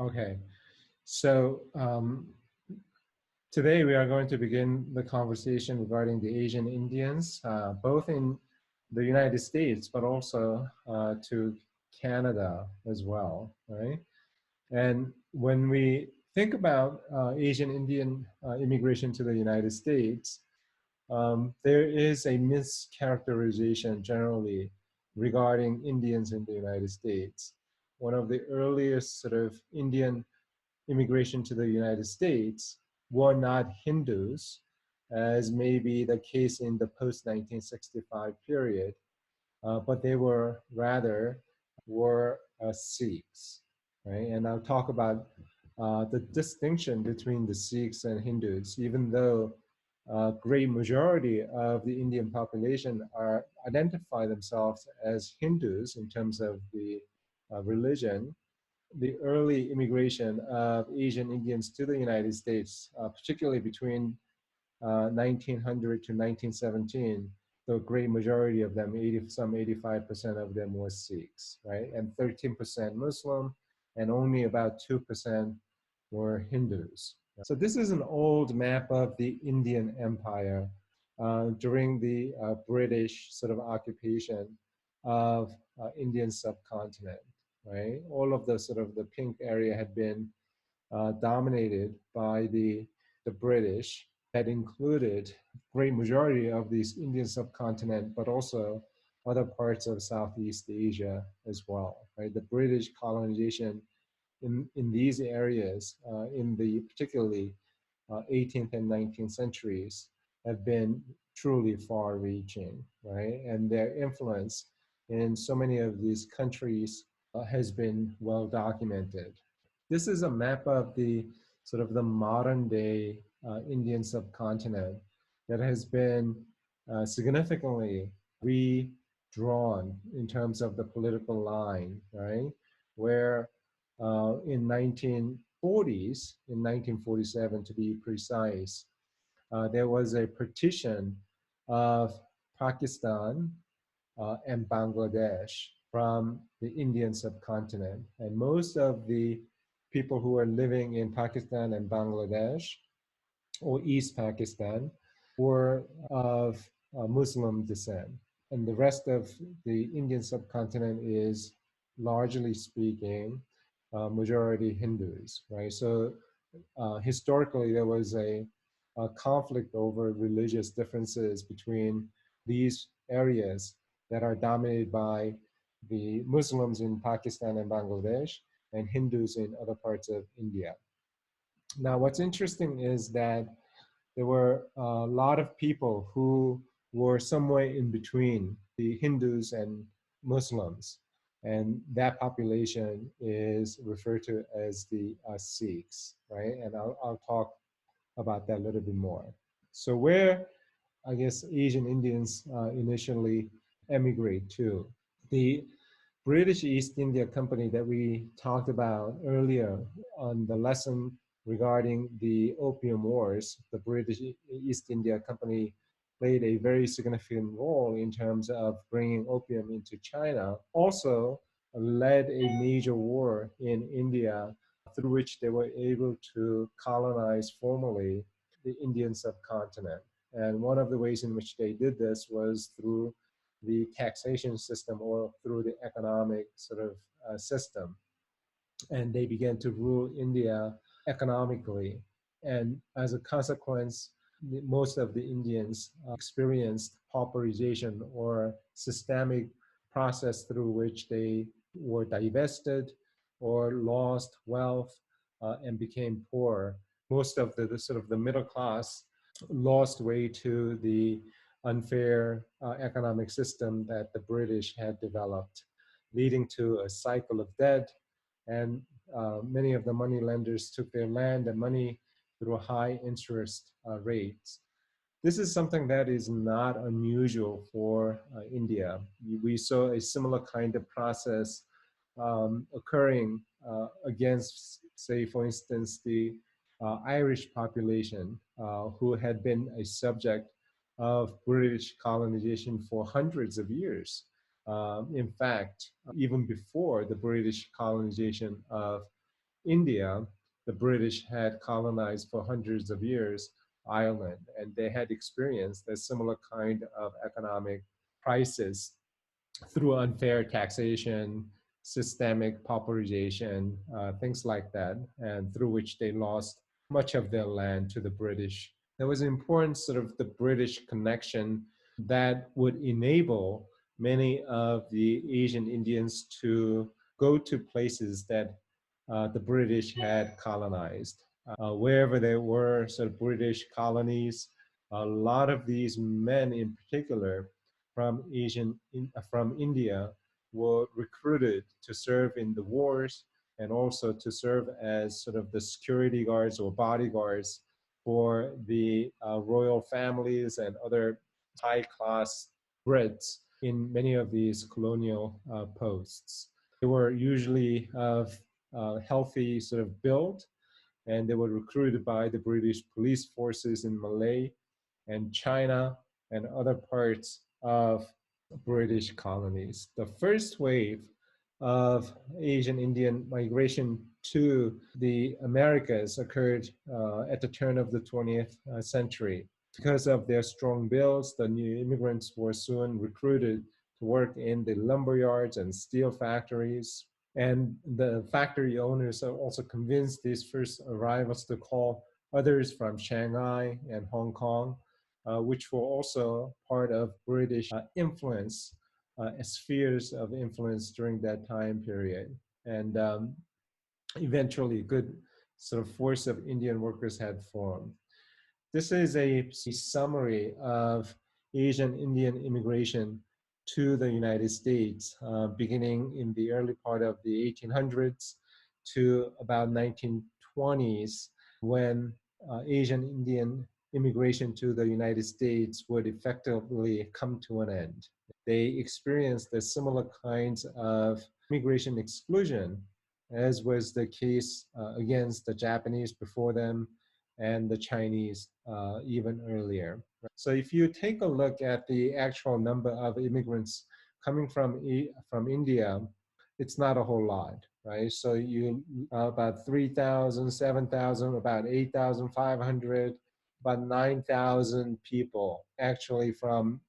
Okay, so today we are going to begin the conversation regarding the Asian Indians, both in the United States, but also to Canada as well, right? And when we think about Asian Indian immigration to the United States, there is a mischaracterization generally regarding Indians in the United States. One of the earliest sort of Indian immigration to the United States were not Hindus, as may be the case in the post-1965 period, but they were rather Sikhs, right? And I'll talk about the distinction between the Sikhs and Hindus, even though a great majority of the Indian population identify themselves as Hindus in terms of the religion. The early immigration of Asian Indians to the United States, particularly between 1900 to 1917, the great majority of them, some 85% of them were Sikhs, right? And 13% Muslim, and only about 2% were Hindus. So this is an old map of the Indian Empire during the British sort of occupation of Indian subcontinent, right? All of the sort of the pink area had been dominated by the British, that included great majority of this Indian subcontinent, but also other parts of Southeast Asia as well, right? The British colonization in these areas, in the particularly 18th and 19th centuries, have been truly far-reaching, right? And their influence in so many of these countries has been well documented. This is a map of the sort of the modern day Indian subcontinent that has been significantly redrawn in terms of the political line, right? Where in 1940s, in 1947 to be precise, there was a partition of Pakistan and Bangladesh from the Indian subcontinent. And most of the people who are living in Pakistan and Bangladesh, or East Pakistan, were of Muslim descent. And the rest of the Indian subcontinent is, largely speaking, majority Hindus, right? So historically, there was a conflict over religious differences between these areas that are dominated by the Muslims in Pakistan and Bangladesh and Hindus in other parts of India. Now, what's interesting is that there were a lot of people who were somewhere in between the Hindus and Muslims. And that population is referred to as the Sikhs, right? And I'll talk about that a little bit more. So where, I guess, Asian Indians initially emigrate to. The British East India Company that we talked about earlier on the lesson regarding the Opium Wars, the British East India Company played a very significant role in terms of bringing opium into China, also led a major war in India through which they were able to colonize formally the Indian subcontinent. And one of the ways in which they did this was through the taxation system or through the economic sort of system. And they began to rule India economically. And as a consequence, most of the Indians experienced pauperization or systemic process through which they were divested or lost wealth and became poor. Most of the sort of the middle class lost way to the unfair economic system that the British had developed, leading to a cycle of debt. And many of the money lenders took their land and money through high interest rates. This is something that is not unusual for India. We saw a similar kind of process occurring against, say, for instance, the Irish population who had been a subject of British colonization for hundreds of years. In fact, even before the British colonization of India, the British had colonized for hundreds of years Ireland, and they had experienced a similar kind of economic crisis through unfair taxation, systemic pauperization, things like that, and through which they lost much of their land to the British. There was an important sort of the British connection that would enable many of the Asian Indians to go to places that the British had colonized. Wherever there were sort of British colonies, a lot of these men in particular from India were recruited to serve in the wars and also to serve as sort of the security guards or bodyguards for the royal families and other high class Brits in many of these colonial posts. They were usually of healthy sort of build, and they were recruited by the British police forces in Malay and China and other parts of British colonies. The first wave of Asian Indian migration to the Americas occurred at the turn of the 20th century. Because of their strong bills, the new immigrants were soon recruited to work in the lumber yards and steel factories. And the factory owners also convinced these first arrivals to call others from Shanghai and Hong Kong, which were also part of British influence, spheres of influence during that time period. And eventually, a good sort of force of Indian workers had formed. This is a summary of Asian Indian immigration to the United States, beginning in the early part of the 1800s to about 1920s, when Asian Indian immigration to the United States would effectively come to an end. They experienced the similar kinds of immigration exclusion, as was the case against the Japanese before them and the Chinese even earlier. So if you take a look at the actual number of immigrants coming from India, it's not a whole lot, right? So you about 3,000, 7,000, about 8,500, about 9,000 people actually from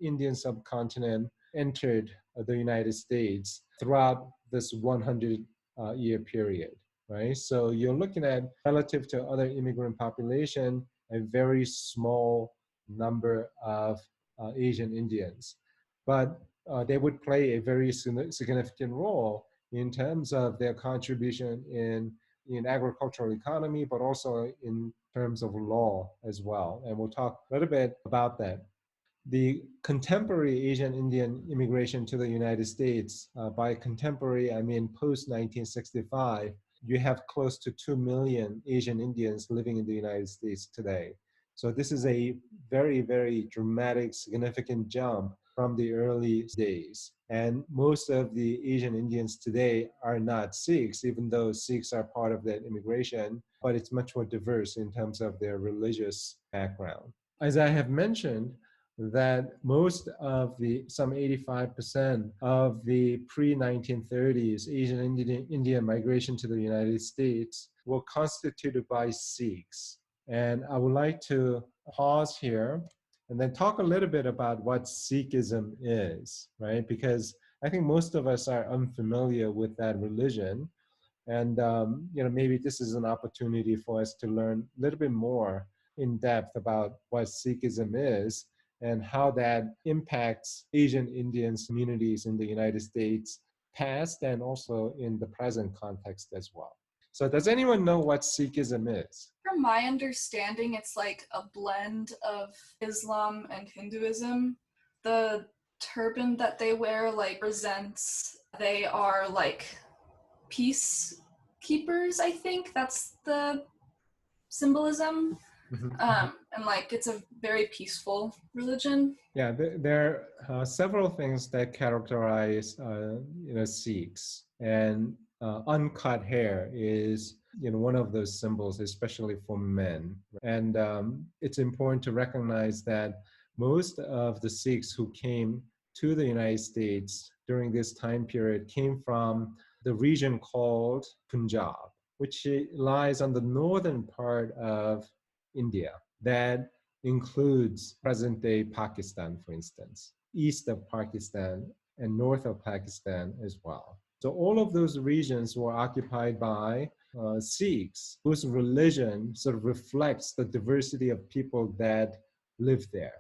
Indian subcontinent entered the United States throughout this 100-year period, right? So you're looking at, relative to other immigrant population, a very small number of Asian Indians. But they would play a very significant role in terms of their contribution in agricultural economy, but also in terms of law as well. And we'll talk a little bit about that. The contemporary Asian Indian immigration to the United States, by contemporary, I mean post 1965, you have close to 2 million Asian Indians living in the United States today. So this is a very, very dramatic, significant jump from the early days. And most of the Asian Indians today are not Sikhs, even though Sikhs are part of that immigration, but it's much more diverse in terms of their religious background. As I have mentioned, that most of some 85% of the pre-1930s Asian Indian migration to the United States were constituted by Sikhs. And I would like to pause here and then talk a little bit about what Sikhism is, right? Because I think most of us are unfamiliar with that religion. And maybe this is an opportunity for us to learn a little bit more in depth about what Sikhism is and how that impacts Asian Indian communities in the United States, past and also in the present context as well. So does anyone know what Sikhism is? From my understanding, it's like a blend of Islam and Hinduism. The turban that they wear represents they are peacekeepers, I think. That's the symbolism. And it's a very peaceful religion. Yeah, there are several things that characterize Sikhs, and uncut hair is one of those symbols, especially for men. And it's important to recognize that most of the Sikhs who came to the United States during this time period came from the region called Punjab. which lies on the northern part of India. That includes present-day Pakistan, for instance, east of Pakistan, and north of Pakistan as well. So all of those regions were occupied by Sikhs, whose religion sort of reflects the diversity of people that live there,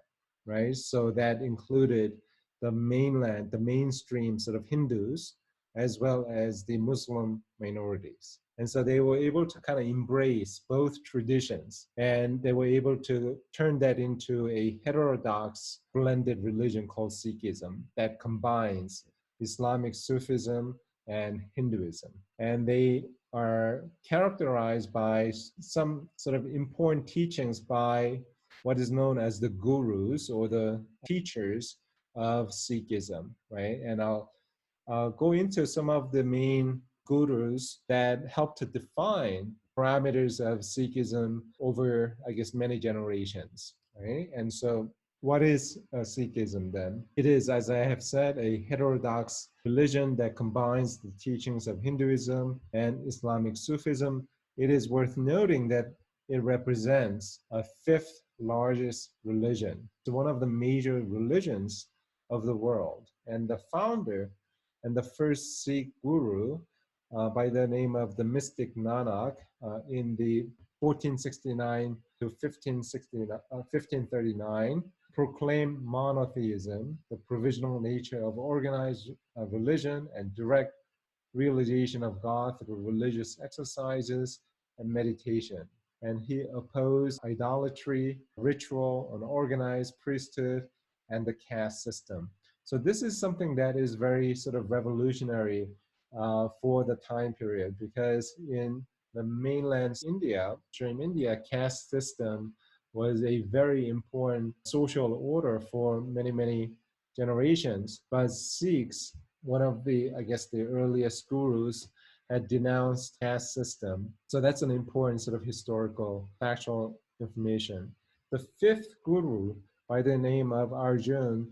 right? So that included the mainland, the mainstream sort of Hindus, as well as the Muslim minorities. And so they were able to kind of embrace both traditions, and they were able to turn that into a heterodox blended religion called Sikhism that combines Islamic Sufism and Hinduism. And they are characterized by some sort of important teachings by what is known as the gurus or the teachers of Sikhism, right? And I'll go into some of the main gurus that help to define parameters of Sikhism over, I guess, many generations, right? And so what is Sikhism then? It is, as I have said, a heterodox religion that combines the teachings of Hinduism and Islamic Sufism. It is worth noting that it represents a fifth largest religion. It's one of the major religions of the world. And the founder and the first Sikh guru by the name of the mystic Nanak in the 1469 to 1539 proclaimed monotheism, the provisional nature of organized religion and direct realization of God through religious exercises and meditation. And he opposed idolatry, ritual, unorganized priesthood, and the caste system. So this is something that is very sort of revolutionary for the time period, because in the mainland India, during India, caste system was a very important social order for many, many generations. But Sikhs, one of the, I guess, the earliest gurus, had denounced caste system. So that's an important sort of historical, factual information. The fifth guru, by the name of Arjun,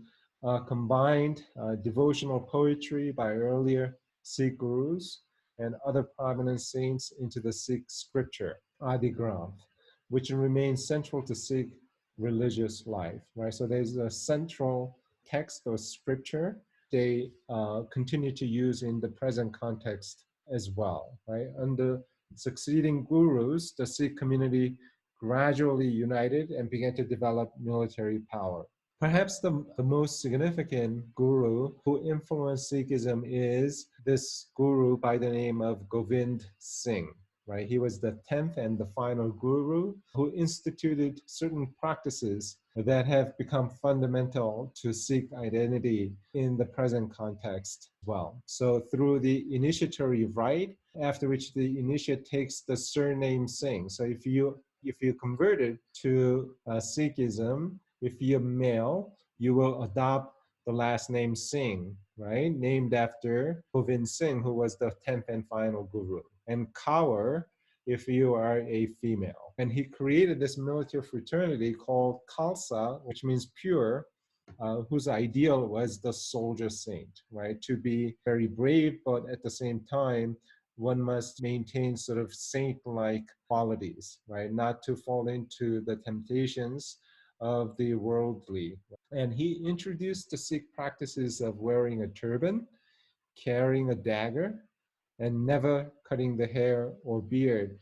combined devotional poetry by earlier Sikh gurus and other prominent saints into the Sikh scripture, Adi Granth, which remains central to Sikh religious life, right? So there's a central text or scripture they continue to use in the present context as well, right? Under succeeding gurus, the Sikh community gradually united and began to develop military power. Perhaps the most significant guru who influenced Sikhism is this guru by the name of Govind Singh, right? He was the 10th and the final guru who instituted certain practices that have become fundamental to Sikh identity in the present context as well. So through the initiatory rite, after which the initiate takes the surname Singh. So if you converted to Sikhism, if you're male, you will adopt the last name Singh, right? Named after Govind Singh, who was the 10th and final guru. And Kaur, if you are a female. And he created this military fraternity called Khalsa, which means pure, whose ideal was the soldier saint, right? To be very brave, but at the same time, one must maintain sort of saint-like qualities, right? Not to fall into the temptations of the worldly. And he introduced the Sikh practices of wearing a turban, carrying a dagger, and never cutting the hair or beard,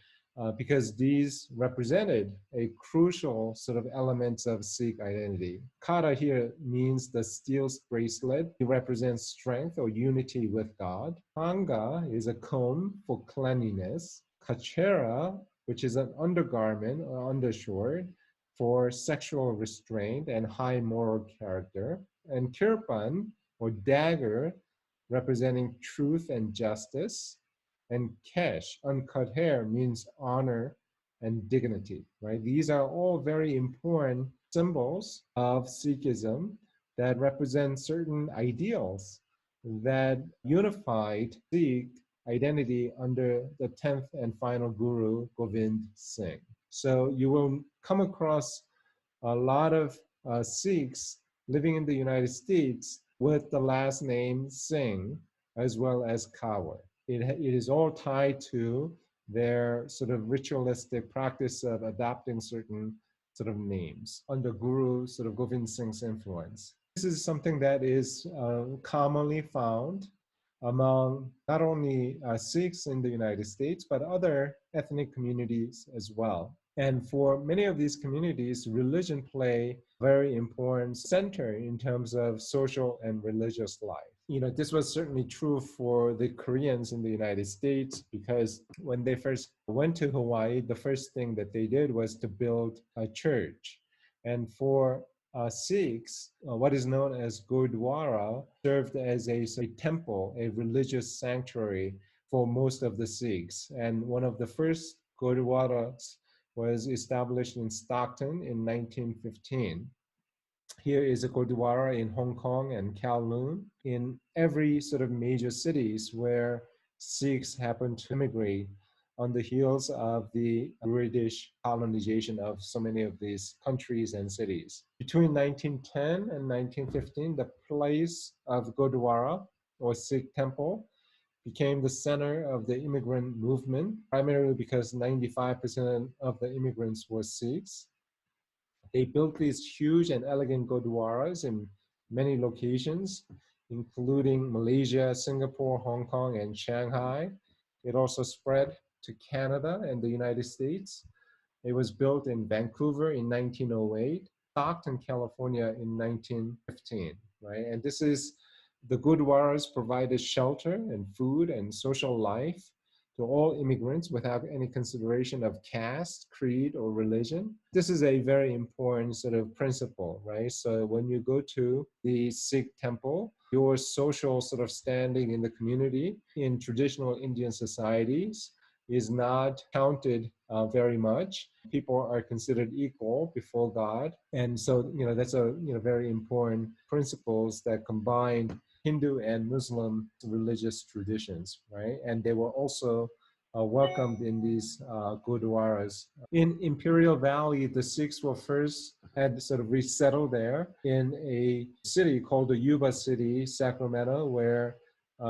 because these represented a crucial sort of elements of Sikh identity. Kara here means the steel bracelet. It represents strength or unity with God. Kanga is a comb for cleanliness. Kachera, which is an undergarment or undershort for sexual restraint and high moral character. And kirpan, or dagger, representing truth and justice. And kesh, uncut hair, means honor and dignity, right? These are all very important symbols of Sikhism that represent certain ideals that unified Sikh identity under the 10th and final guru, Govind Singh. So you will come across a lot of Sikhs living in the United States with the last name Singh, as well as Kaur. It is all tied to their sort of ritualistic practice of adopting certain sort of names under Guru sort of Govind Singh's influence. This is something that is commonly found among not only Sikhs in the United States, but other ethnic communities as well. And for many of these communities, religion play a very important center in terms of social and religious life. This was certainly true for the Koreans in the United States, because when they first went to Hawaii, the first thing that they did was to build a church. And for Sikhs, what is known as Gurdwara served as a temple, a religious sanctuary for most of the Sikhs. And one of the first Gurdwaras was established in Stockton in 1915. Here is a Gurdwara in Hong Kong and Kowloon. In every sort of major cities where Sikhs happened to immigrate on the heels of the British colonization of so many of these countries and cities. Between 1910 and 1915, the place of Gurdwara, or Sikh temple, became the center of the immigrant movement, primarily because 95% of the immigrants were Sikhs. They built these huge and elegant Gurdwaras in many locations, including Malaysia, Singapore, Hong Kong, and Shanghai. It also spread to Canada and the United States. It was built in Vancouver in 1908, Stockton, California in 1915, right? And the Gurdwaras provided shelter and food and social life to all immigrants without any consideration of caste, creed, or religion. This is a very important sort of principle, right? So when you go to the Sikh temple, your social sort of standing in the community in traditional Indian societies is not counted very much. People are considered equal before God. And so, that's a very important principles that combine Hindu and Muslim religious traditions, right? And they were also welcomed in these Gurdwaras. In Imperial Valley, the Sikhs were first had sort of resettled there in a city called the Yuba City, Sacramento, where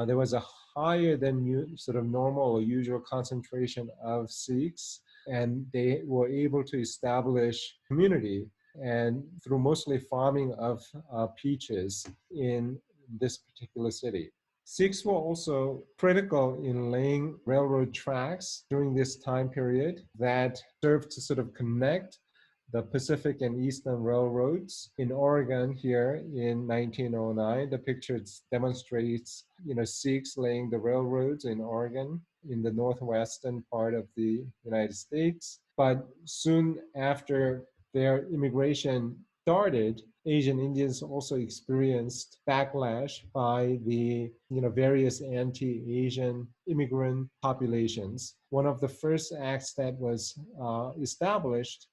there was a higher than sort of normal or usual concentration of Sikhs, and they were able to establish community and through mostly farming of peaches in this particular city. Sikhs were also critical in laying railroad tracks during this time period that served to sort of connect the Pacific and Eastern railroads. In Oregon here in 1909, the picture demonstrates, Sikhs laying the railroads in Oregon in the northwestern part of the United States. But soon after their immigration started, Asian Indians also experienced backlash by the various anti-Asian immigrant populations. One of the first acts that was established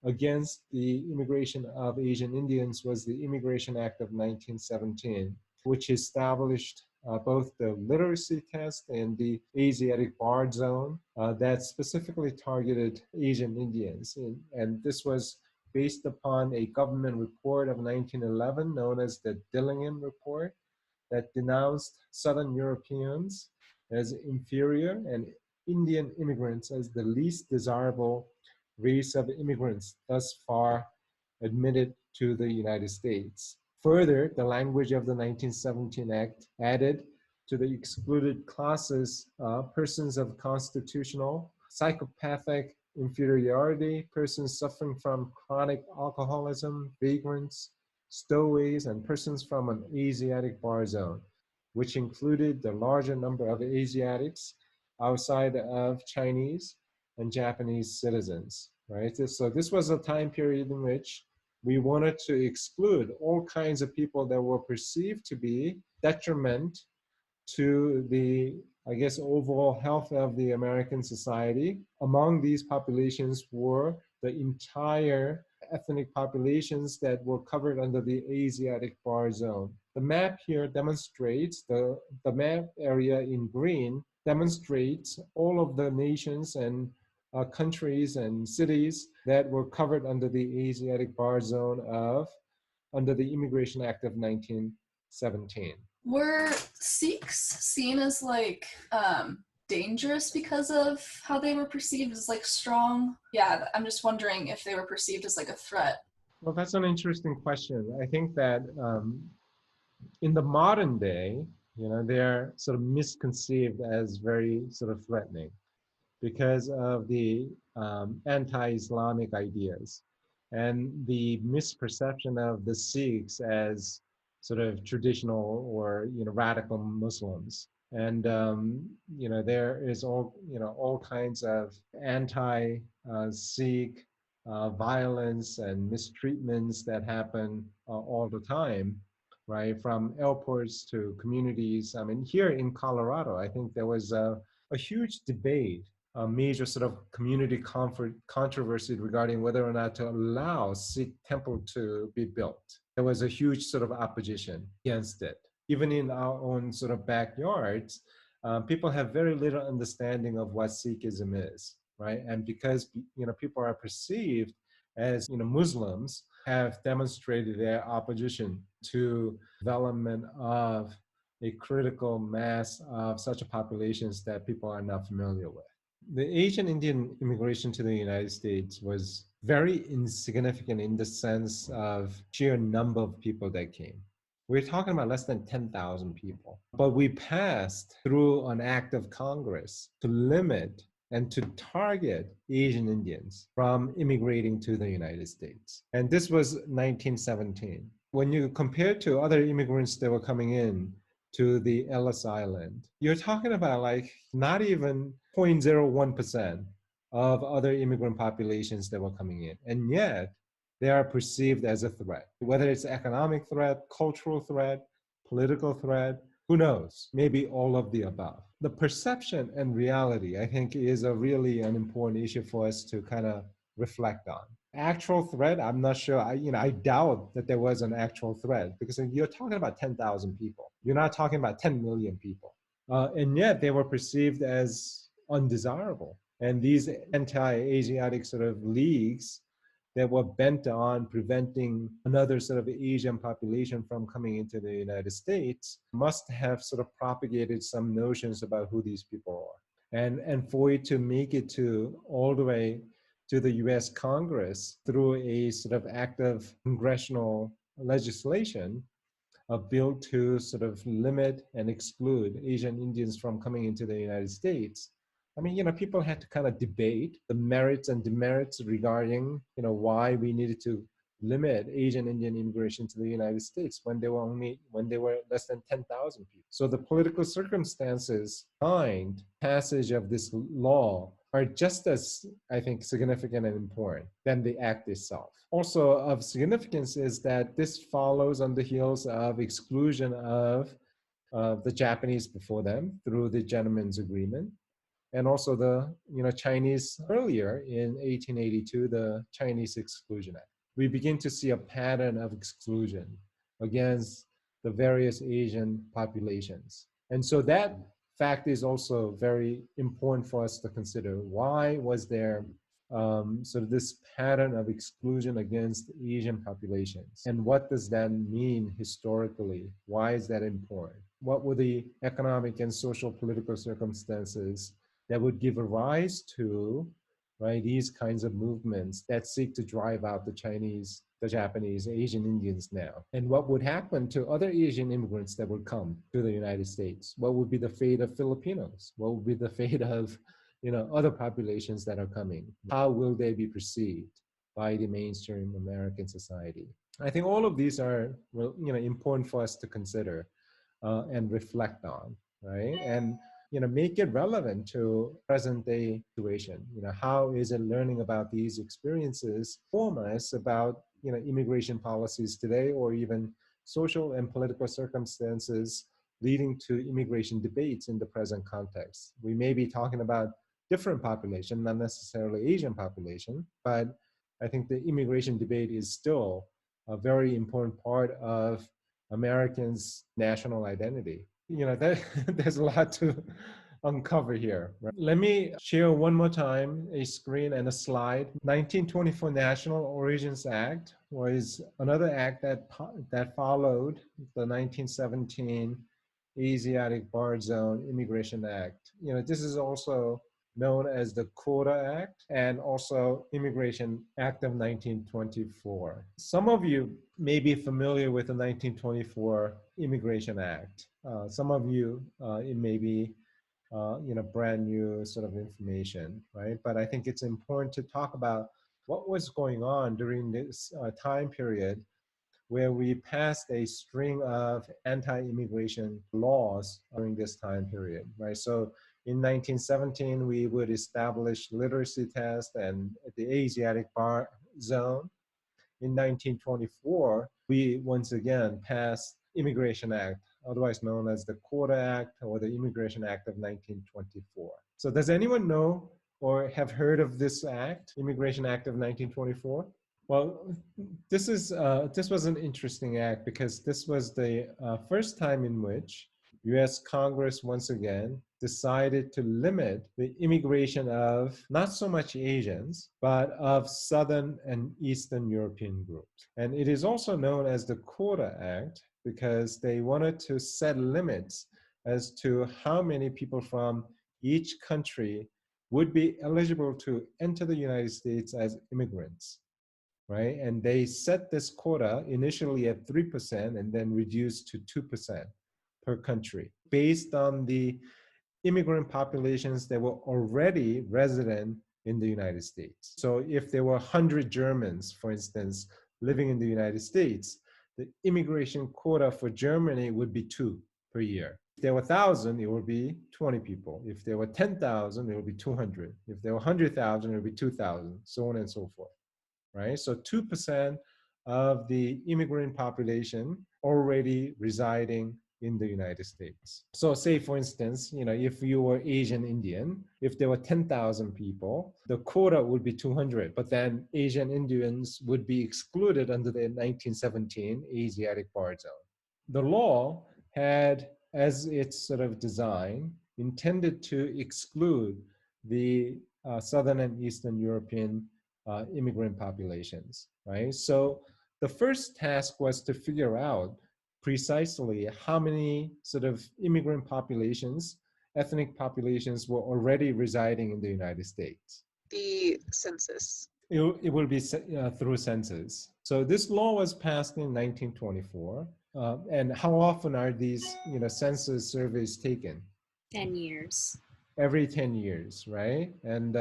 against the immigration of Asian Indians was the Immigration Act of 1917, which established both the literacy test and the Asiatic Barred Zone that specifically targeted Asian Indians. And this was based upon a government report of 1911 known as the Dillingham Report that denounced Southern Europeans as inferior and Indian immigrants as the least desirable race of immigrants thus far admitted to the United States. Further, the language of the 1917 Act added to the excluded classes persons of constitutional, psychopathic inferiority, persons suffering from chronic alcoholism, vagrants, stowaways, and persons from an Asiatic bar zone, which included the larger number of Asiatics outside of Chinese and Japanese citizens, right? So this was a time period in which we wanted to exclude all kinds of people that were perceived to be detriment to the, overall health of the American society. Among these populations were the entire ethnic populations that were covered under the Asiatic bar zone. The map here demonstrates, the map area in green demonstrates all of the nations and countries and cities that were covered under the Asiatic bar zone under the Immigration Act of 1917. Were Sikhs seen as dangerous because of how they were perceived as like strong? Yeah, I'm just wondering if they were perceived as like a threat. Well, that's an interesting question. I think that in the modern day, they're sort of misconceived as very sort of threatening because of the anti-Islamic ideas and the misperception of the Sikhs as sort of traditional or radical Muslims. And there is all kinds of anti-Sikh violence and mistreatments that happen all the time, right? From airports to communities. I mean, here in Colorado, I think there was a huge debate, a major sort of community controversy regarding whether or not to allow Sikh temple to be built. There was a huge sort of opposition against it. Even in our own sort of backyards, people have very little understanding of what Sikhism is, right? And because people are perceived as Muslims, have demonstrated their opposition to development of a critical mass of such a populations that people are not familiar with. The Asian Indian immigration to the United States was very insignificant in the sense of sheer number of people that came. We're talking about less than 10,000 people. But we passed through an act of Congress to limit and to target Asian Indians from immigrating to the United States. And this was 1917. When you compare to other immigrants that were coming in to the Ellis Island, you're talking about like not even 0.01% of other immigrant populations that were coming in. And yet they are perceived as a threat, whether it's economic threat, cultural threat, political threat, who knows, maybe all of the above. The perception and reality, I think, is a really an important issue for us to kind of reflect on. Actual threat, I'm not sure. I doubt that there was an actual threat because you're talking about 10,000 people. You're not talking about 10 million people. And yet they were perceived as undesirable. And these anti-Asiatic sort of leagues that were bent on preventing another sort of Asian population from coming into the United States must have sort of propagated some notions about who these people are. And for it to make it to all the way to the US Congress through a sort of act of congressional legislation, a bill to sort of limit and exclude Asian Indians from coming into the United States. I mean, people had to kind of debate the merits and demerits regarding, why we needed to limit Asian Indian immigration to the United States when they were less than 10,000 people. So the political circumstances behind passage of this law are just as, I think, significant and important than the act itself. Also of significance is that this follows on the heels of exclusion of the Japanese before them through the Gentleman's Agreement, and also the Chinese earlier in 1882, the Chinese Exclusion Act. We begin to see a pattern of exclusion against the various Asian populations. And so that fact is also very important for us to consider. Why was there sort of this pattern of exclusion against Asian populations? And what does that mean historically? Why is that important? What were the economic and social political circumstances that would give a rise to, right, these kinds of movements that seek to drive out the Chinese, the Japanese, Asian Indians now? And what would happen to other Asian immigrants that would come to the United States? What would be the fate of Filipinos? What would be the fate of, other populations that are coming? How will they be perceived by the mainstream American society? I think all of these are, important for us to consider and reflect on, right? And make it relevant to present day situation. How is it learning about these experiences form us about, immigration policies today, or even social and political circumstances leading to immigration debates in the present context? We may be talking about different population, not necessarily Asian population, but I think the immigration debate is still a very important part of Americans' national identity. There's a lot to uncover here. Right? Let me share one more time a screen and a slide. 1924 National Origins Act was another act that followed the 1917 Asiatic Barred Zone Immigration Act. This is also known as the Quota Act and also Immigration Act of 1924. Some of you may be familiar with the 1924 Immigration Act. Some of you, it may be brand new sort of information, right? But I think it's important to talk about what was going on during this time period where we passed a string of anti-immigration laws during this time period, right? So in 1917, we would establish literacy tests and the Asiatic Bar Zone. In 1924, we once again passed Immigration Act, otherwise known as the Quota Act or the Immigration Act of 1924. So does anyone know or have heard of this act, Immigration Act of 1924? Well, this was an interesting act because this was the first time in which U.S. Congress once again decided to limit the immigration of not so much Asians, but of Southern and Eastern European groups. And it is also known as the Quota Act because they wanted to set limits as to how many people from each country would be eligible to enter the United States as immigrants. Right? And they set this quota initially at 3% and then reduced to 2% per country based on the immigrant populations that were already resident in the United States. So if there were 100 Germans, for instance, living in the United States, the immigration quota for Germany would be 2 per year. If there were 1,000, it would be 20 people. If there were 10,000, it would be 200. If there were 100,000, it would be 2,000, so on and so forth. Right? So 2% of the immigrant population already residing in the United States. So say, for instance, if you were Asian Indian, if there were 10,000 people, the quota would be 200, but then Asian Indians would be excluded under the 1917 Asiatic Barred Zone. The law had, as its sort of design, intended to exclude the Southern and Eastern European immigrant populations, right? So the first task was to figure out precisely how many sort of immigrant populations, ethnic populations were already residing in the United States. The census. It will be through census. So this law was passed in 1924. And how often are these, census surveys taken? 10 years. Every 10 years, right? And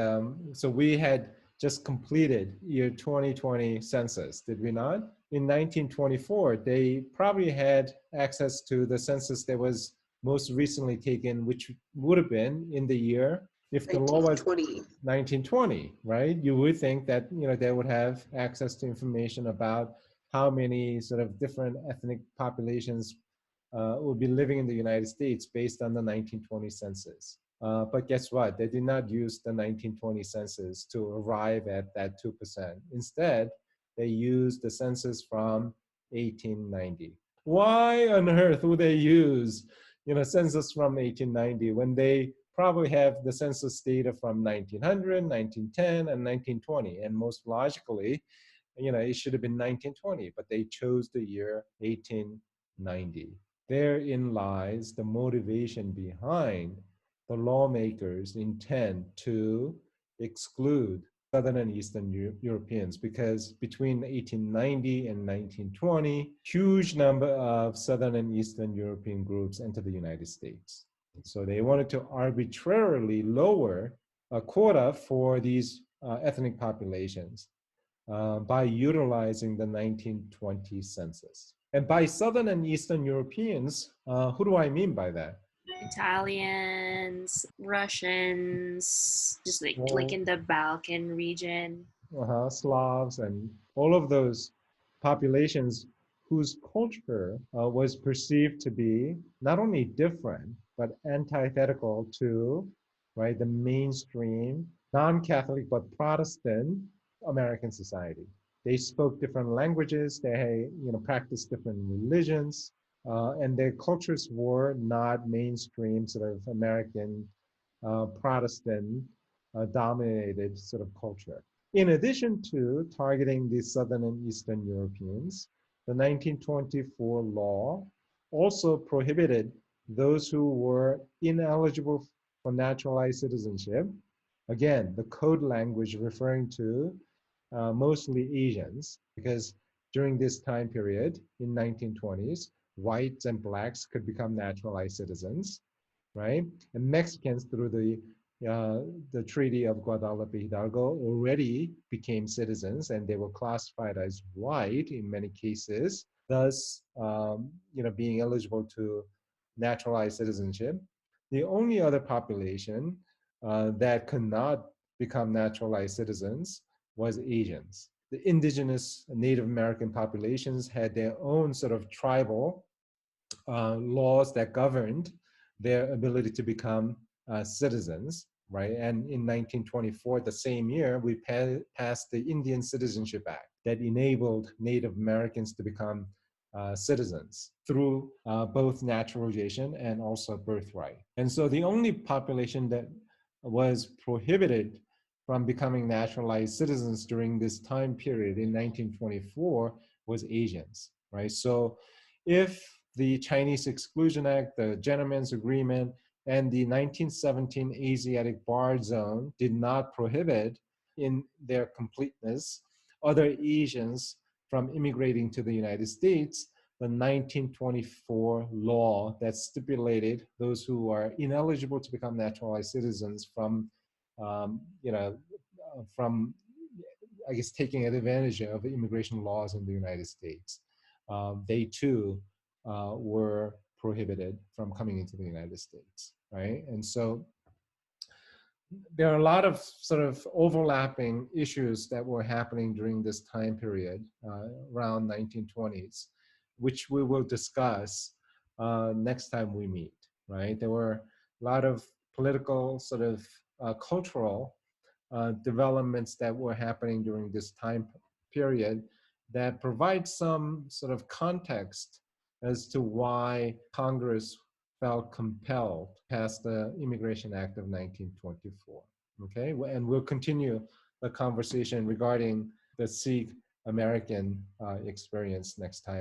so we had just completed year 2020 census, did we not? In 1924, they probably had access to the census that was most recently taken, which would have been in the year, if the law was 1920, right? You would think that, they would have access to information about how many sort of different ethnic populations would be living in the United States based on the 1920 census. But guess what? They did not use the 1920 census to arrive at that 2%. Instead, they used the census from 1890. Why on earth would they use, census from 1890 when they probably have the census data from 1900, 1910, and 1920? And most logically, it should have been 1920, but they chose the year 1890. Therein lies the motivation behind the lawmakers intend to exclude Southern and Eastern Europeans, because between 1890 and 1920, huge number of Southern and Eastern European groups entered the United States. So they wanted to arbitrarily lower a quota for these ethnic populations by utilizing the 1920 census. And by Southern and Eastern Europeans, who do I mean by that? Italians, Russians, just like in the Balkan region. Slavs and all of those populations whose culture was perceived to be not only different, but antithetical to, right, the mainstream, non-Catholic, but Protestant American society. They spoke different languages, they practiced different religions, and their cultures were not mainstream sort of American Protestant dominated sort of culture. In addition to targeting the Southern and Eastern Europeans, the 1924 law also prohibited those who were ineligible for naturalized citizenship. Again, the code language referring to mostly Asians, because during this time period in 1920s, whites and blacks could become naturalized citizens, right? And Mexicans through the Treaty of Guadalupe Hidalgo already became citizens, and they were classified as white in many cases, thus being eligible to naturalized citizenship. The only other population that could not become naturalized citizens was Asians. The indigenous Native American populations had their own sort of tribal laws that governed their ability to become citizens, right? And in 1924, the same year, we passed the Indian Citizenship Act that enabled Native Americans to become citizens through both naturalization and also birthright. And so the only population that was prohibited from becoming naturalized citizens during this time period in 1924 was Asians, right? So if the Chinese Exclusion Act, the Gentleman's Agreement, and the 1917 Asiatic Barred Zone did not prohibit in their completeness other Asians from immigrating to the United States, the 1924 law that stipulated those who are ineligible to become naturalized citizens from, from, I guess, taking advantage of immigration laws in the United States. They too were prohibited from coming into the United States, right? And so there are a lot of sort of overlapping issues that were happening during this time period around 1920s, which we will discuss next time we meet, right? There were a lot of political sort of cultural developments that were happening during this time period that provide some sort of context as to why Congress felt compelled to pass the Immigration Act of 1924. Okay, and we'll continue the conversation regarding the Sikh American experience next time.